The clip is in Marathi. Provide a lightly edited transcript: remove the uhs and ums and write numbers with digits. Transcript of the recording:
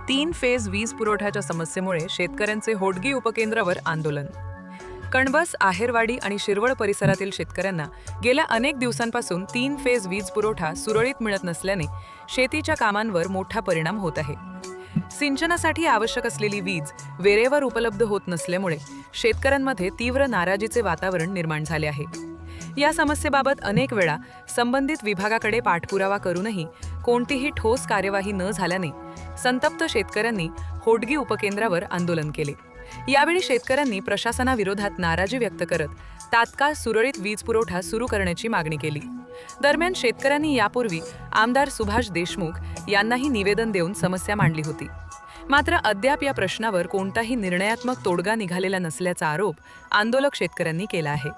3 फेज वीज पुरवठ्याच्या समस्येमुळे शेतकऱ्यांचे होडगी उपकेंद्रावर आंदोलन। कणबस, आहेरवाडी आणि शिरवळ परिसरातील शेतकऱ्यांना गेल्या अनेक दिवसांपासून 3 फेज वीज पुरवठा सुरळीत मिळत नसल्याने शेतीच्या कामांवर मोठा परिणाम होत आहे। सिंचनासाठी आवश्यक असलेली वीज वेळेवर उपलब्ध होत नसल्यामुळे शेतकऱ्यांमध्ये तीव्र नाराजीचे वातावरण निर्माण झाले आहे। या समस्येबाबत अनेक वेळा संबंधित विभागाकडे पाठपुरावा करूनही कोणतीही ठोस कार्यवाही न झाल्याने संतप्त शेतकऱ्यांनी होडगी उपकेंद्रावर आंदोलन केले। यावेळी शेतकऱ्यांनी प्रशासनाविरोधात नाराजी व्यक्त करत तात्काळ सुरळीत वीज पुरवठा सुरू करण्याची मागणी केली। दरम्यान शेतकऱ्यांनी यापूर्वी आमदार सुभाष देशमुख यांनाही निवेदन देऊन समस्या मांडली होती। मात्र अद्याप या प्रश्नावर कोणताही निर्णयात्मक तोडगा निघालेला नसल्याचा आरोप आंदोलक शेतकऱ्यांनी केला आहे।